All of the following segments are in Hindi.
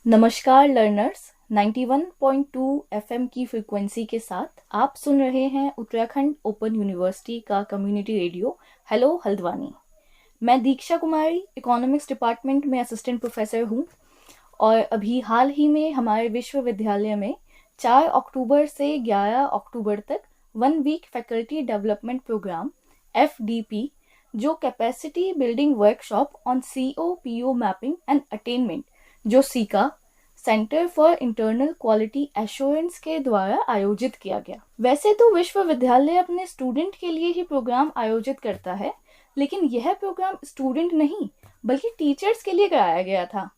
नमस्कार लर्नर्स, 91.2 एफएम की फ्रीक्वेंसी के साथ आप सुन रहे हैं उत्तराखंड ओपन यूनिवर्सिटी का कम्युनिटी रेडियो हेलो हल्द्वानी। मैं दीक्षा कुमारी इकोनॉमिक्स डिपार्टमेंट में असिस्टेंट प्रोफेसर हूँ और अभी हाल ही में हमारे विश्वविद्यालय में 4 अक्टूबर से 11 अक्टूबर तक 1 week faculty development programme FDP जो capacity building workshop on CO-PO mapping and attainment जो सीका centre for internal quality assurance के द्वारा आयोजित किया गया। वैसे तो विश्वविद्यालय अपने स्टूडेंट के लिए ही प्रोग्राम आयोजित करता है, लेकिन यह प्रोग्राम स्टूडेंट नहीं बल्कि टीचर्स के लिए कराया गया था,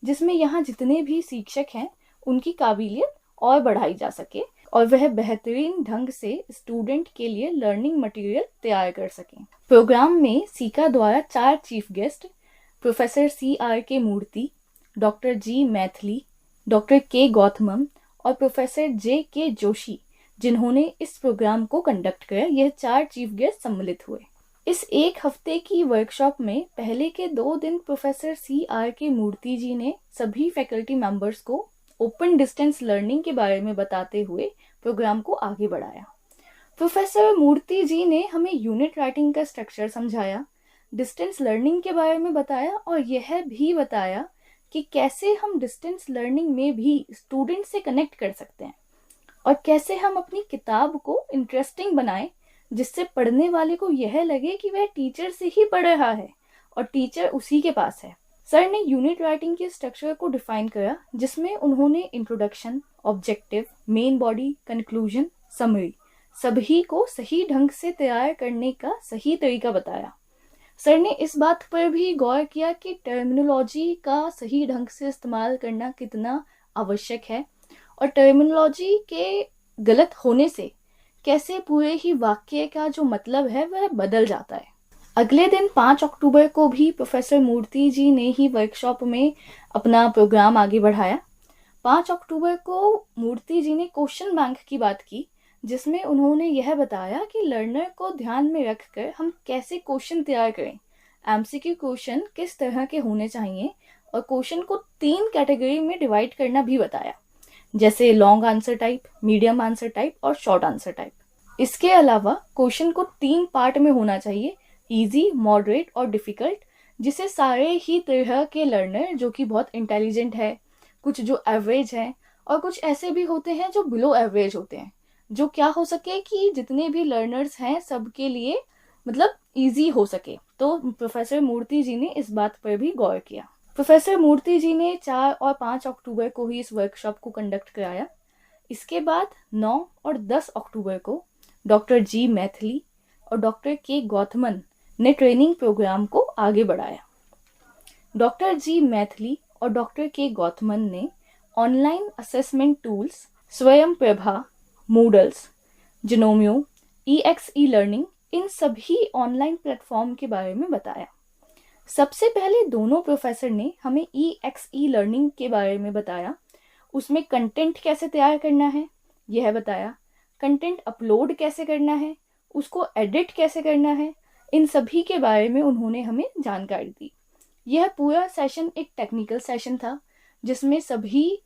जिसमें यहाँ जितने भी शिक्षक हैं उनकी काबिलियत और बढ़ाई जा सके और वह बेहतरीन ढंग से स्टूडेंट के लिए लर्निंग मटेरियल तैयार कर सकें। प्रोग्राम में सीका द्वारा 4 चीफ गेस्ट प्रोफेसर CR.K. मूर्ति, डॉक्टर जी मैथिली, डॉक्टर के गौतमम और प्रोफेसर JK जोशी, जिन्होंने इस प्रोग्राम को कंडक्ट किया, यह 4 चीफ गेस्ट सम्मिलित हुए। इस एक हफ्ते की वर्कशॉप में पहले के 2 दिन प्रोफेसर CR.K. मूर्ति जी ने सभी फैकल्टी मेंबर्स को ओपन डिस्टेंस लर्निंग के बारे में बताते हुए प्रोग्राम को आगे बढ़ाया। प्रोफेसर मूर्ति जी ने हमें यूनिट राइटिंग का स्ट्रक्चर समझाया, डिस्टेंस लर्निंग के बारे में बताया और यह भी बताया कि कैसे हम डिस्टेंस लर्निंग में भी स्टूडेंट से कनेक्ट कर सकते हैं और कैसे हम अपनी किताब को इंटरेस्टिंग बनाएं, जिससे पढ़ने वाले को यह लगे कि वह टीचर से ही पढ़ रहा है और टीचर उसी के पास है। सर ने यूनिट राइटिंग के स्ट्रक्चर को डिफाइन करा, जिसमें उन्होंने introduction, objective, main body, conclusion, summary सभी को सही ढंग से तैयार करने का सही तरीका बताया। सर ने इस बात पर भी गौर किया कि टर्मिनोलॉजी का सही ढंग से इस्तेमाल करना कितना आवश्यक है और टर्मिनोलॉजी के गलत होने से कैसे पूरे ही वाक्य का जो मतलब है वह बदल जाता है। अगले दिन 5 अक्टूबर को भी प्रोफेसर मूर्ति जी ने ही वर्कशॉप में अपना प्रोग्राम आगे बढ़ाया। 5 अक्टूबर को मूर्ति जी ने क्वेश्चन बैंक की बात की, जिसमें उन्होंने यह बताया कि लर्नर को ध्यान में रखकर हम कैसे क्वेश्चन तैयार करें, MCQ क्वेश्चन किस तरह के होने चाहिए और क्वेश्चन को 3 कैटेगरी में डिवाइड करना भी बताया, जैसे long answer type, medium answer type और शॉर्ट आंसर टाइप। इसके अलावा क्वेश्चन को 3 पार्ट में होना चाहिए, इजी, मॉडरेट और डिफिकल्ट, जिसे सारे ही तरह के लर्नर जो कि बहुत इंटेलिजेंट है, कुछ जो एवरेज है और कुछ ऐसे भी होते हैं जो बिलो एवरेज होते हैं, जो क्या हो सके कि जितने भी लर्नर्स हैं सबके लिए मतलब इजी हो सके। तो प्रोफेसर मूर्ति जी ने इस बात पर भी गौर किया। प्रोफेसर मूर्ति जी ने 4 और 5 अक्टूबर को ही इस वर्कशॉप को कंडक्ट कराया। इसके बाद 9 और 10 अक्टूबर को डॉक्टर जी मैथिली और डॉक्टर के गौतमन ने ट्रेनिंग प्रोग्राम को आगे बढ़ाया। डॉक्टर जी मैथिली और डॉक्टर के गौतमन ने ऑनलाइन असेसमेंट टूल्स स्वयं प्रभा, मूडल्स, जिनोमियो, EXE लर्निंग, इन सभी ऑनलाइन प्लेटफॉर्म के बारे में बताया। सबसे पहले दोनों प्रोफेसर ने हमें EXE लर्निंग के बारे में बताया। उसमें कंटेंट कैसे तैयार करना है यह बताया, कंटेंट अपलोड कैसे करना है, उसको एडिट कैसे करना है, इन सभी के बारे में उन्होंने हमें जानकारी दी। यह पूरा सेशन एक टेक्निकल सेशन था, जिसमें सभी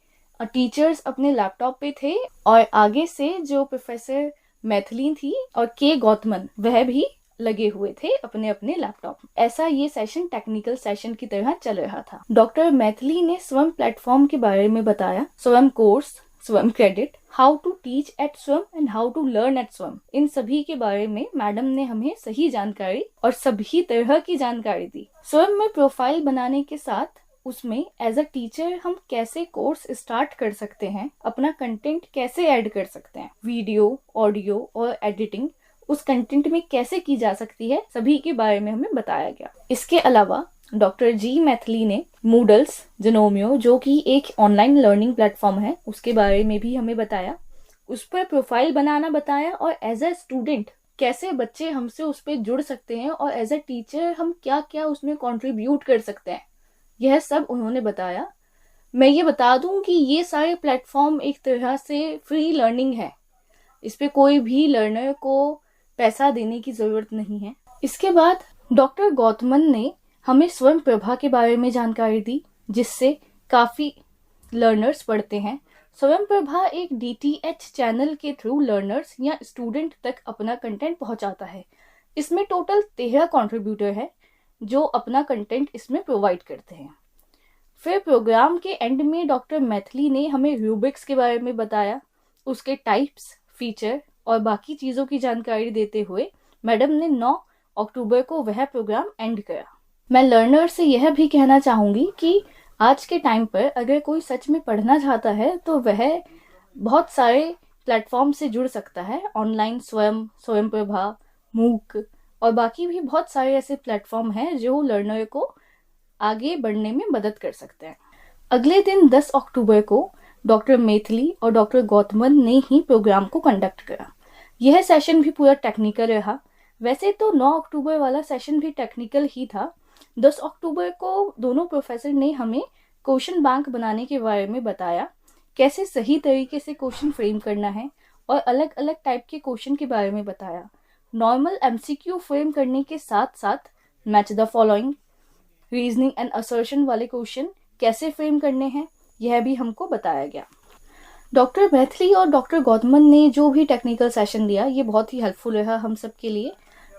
टीचर्स अपने लैपटॉप पे थे और आगे से जो प्रोफेसर मैथिली थी और के गौतमन वह भी लगे हुए थे अपने अपने लैपटॉप। ऐसा ये सेशन टेक्निकल सेशन की तरह चल रहा था। डॉक्टर मैथिली ने स्वयं प्लेटफॉर्म के बारे में बताया, Swayam course, Swayam credit, how to teach at Swayam and how to learn at Swayam, इन सभी के बारे में मैडम ने हमें सही जानकारी और सभी तरह की जानकारी दी। स्वयं में प्रोफाइल बनाने के साथ उसमें एज अ टीचर हम कैसे कोर्स स्टार्ट कर सकते हैं, अपना कंटेंट कैसे ऐड कर सकते हैं, वीडियो, ऑडियो और एडिटिंग उस कंटेंट में कैसे की जा सकती है, सभी के बारे में हमें बताया गया। इसके अलावा डॉक्टर जी मैथिली ने मूडल्स, जिनोमियो जो कि एक ऑनलाइन लर्निंग प्लेटफॉर्म है, उसके बारे में भी हमें बताया। उस पर प्रोफाइल बनाना बताया और एज अ स्टूडेंट कैसे बच्चे हमसे उस पर जुड़ सकते हैं और एज अ टीचर हम क्या क्या उसमें कंट्रीब्यूट कर सकते हैं, यह सब उन्होंने बताया। मैं ये बता दूं कि ये सारे प्लेटफॉर्म एक तरह से फ्री लर्निंग है, इस पे कोई भी लर्नर को पैसा देने की जरूरत नहीं है। इसके बाद डॉक्टर गौतमन ने हमें स्वयं प्रभा के बारे में जानकारी दी, जिससे काफी लर्नर्स पढ़ते हैं, स्वयं प्रभा एक DTH चैनल के थ्रू लर्नर्स या स्टूडेंट तक अपना कंटेंट पहुंचाता है। इसमें टोटल 13 कंट्रीब्यूटर है जो अपना कंटेंट इसमें प्रोवाइड करते हैं। फिर प्रोग्राम के एंड में डॉक्टर मैथिली ने हमें रूबिक्स के बारे में बताया, उसके टाइप्स, फीचर और बाकी चीज़ों की जानकारी देते हुए मैडम ने 9 अक्टूबर को वह प्रोग्राम एंड करा। मैं लर्नर से यह भी कहना चाहूँगी कि आज के टाइम पर अगर कोई सच में पढ़ना चाहता है तो वह बहुत सारे प्लेटफॉर्म से जुड़ सकता है। ऑनलाइन स्वयं प्रभा, मूक और बाकी भी बहुत सारे ऐसे प्लेटफॉर्म हैं जो लर्नर को आगे बढ़ने में मदद कर सकते हैं। अगले दिन 10 अक्टूबर को डॉक्टर मैथिली और डॉक्टर गौतमन ने ही प्रोग्राम को कंडक्ट करा। यह सेशन भी पूरा टेक्निकल रहा। वैसे तो 9 अक्टूबर वाला सेशन भी टेक्निकल ही था। 10 अक्टूबर को दोनों प्रोफेसर ने हमें क्वेश्चन बैंक बनाने के बारे में बताया, कैसे सही तरीके से क्वेश्चन फ्रेम करना है और अलग अलग टाइप के क्वेश्चन के बारे में बताया। नॉर्मल MCQ फ्रेम करने के साथ साथ match the following, reasoning and assertion वाले क्वेश्चन कैसे फ्रेम करने हैं, यह भी हमको बताया गया। डॉक्टर मैथिली और डॉक्टर गौतमन ने जो भी टेक्निकल सेशन दिया ये बहुत ही हेल्पफुल रहा हम सब के लिए।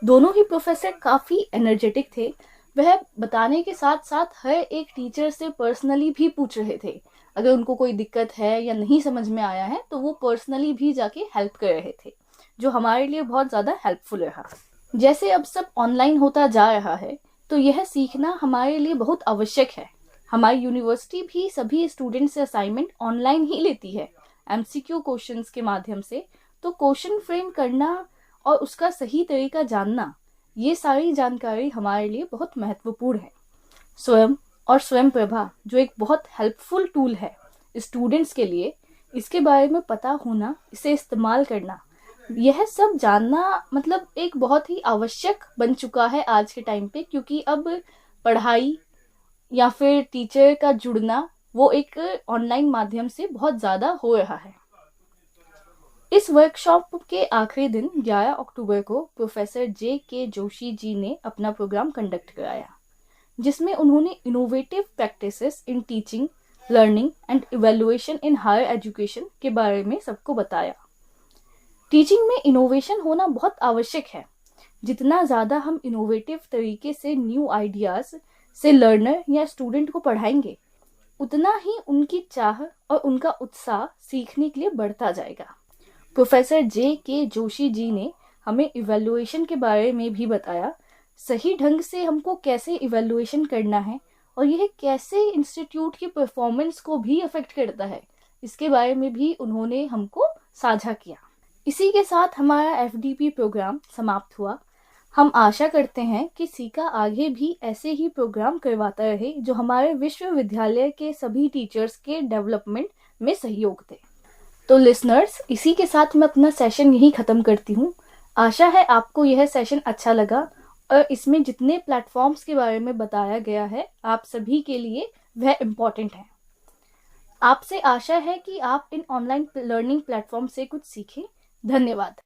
दोनों ही प्रोफेसर काफ़ी एनर्जेटिक थे। वह बताने के साथ साथ हर एक टीचर से पर्सनली भी पूछ रहे थे। अगर उनको कोई दिक्कत है या नहीं समझ में आया है तो वो पर्सनली भी जाके हेल्प कर रहे थे, जो हमारे लिए बहुत ज़्यादा हेल्पफुल रहा। जैसे अब सब ऑनलाइन होता जा रहा है तो यह सीखना हमारे लिए बहुत आवश्यक है। हमारी यूनिवर्सिटी भी सभी स्टूडेंट से असाइनमेंट ऑनलाइन ही लेती है MCQ क्वेश्चंस के माध्यम से। तो क्वेश्चन फ्रेम करना और उसका सही तरीका जानना, ये सारी जानकारी हमारे लिए बहुत महत्वपूर्ण है। स्वयं और स्वयं प्रभा जो एक बहुत हेल्पफुल टूल है स्टूडेंट्स के लिए, इसके बारे में पता होना, इसे इस्तेमाल करना, यह सब जानना मतलब एक बहुत ही आवश्यक बन चुका है आज के टाइम पे, क्योंकि अब पढ़ाई या फिर टीचर का जुड़ना वो एक ऑनलाइन माध्यम से बहुत ज़्यादा हो रहा है। इस वर्कशॉप के आखिरी दिन 11 अक्टूबर को प्रोफेसर JK जोशी जी ने अपना प्रोग्राम कंडक्ट कराया, जिसमें उन्होंने innovative practices in teaching, learning and evaluation in higher education के बारे में सबको बताया। टीचिंग में इनोवेशन होना बहुत आवश्यक है। जितना ज़्यादा हम इनोवेटिव तरीके से न्यू आइडियाज़ से लर्नर या स्टूडेंट को पढ़ाएंगे, उतना ही उनकी चाह और उनका उत्साह सीखने के लिए बढ़ता जाएगा। प्रोफेसर JK जोशी जी ने हमें इवैल्यूएशन के बारे में भी बताया, सही ढंग से हमको कैसे इवैल्यूएशन करना है और यह कैसे इंस्टीट्यूट की परफॉर्मेंस को भी अफेक्ट करता है, इसके बारे में भी उन्होंने हमको साझा किया। इसी के साथ हमारा FDP प्रोग्राम समाप्त हुआ। हम आशा करते हैं कि सीका आगे भी ऐसे ही प्रोग्राम करवाता रहे जो हमारे विश्वविद्यालय के सभी टीचर्स के डेवलपमेंट में सहयोग दे। तो लिसनर्स, इसी के साथ मैं अपना सेशन यहीं ख़त्म करती हूँ। आशा है आपको यह सेशन अच्छा लगा और इसमें जितने प्लेटफॉर्म्स के बारे में बताया गया है आप सभी के लिए वह इम्पॉर्टेंट है। आपसे आशा है कि आप इन ऑनलाइन लर्निंग प्लेटफॉर्म से कुछ सीखें। धन्यवाद।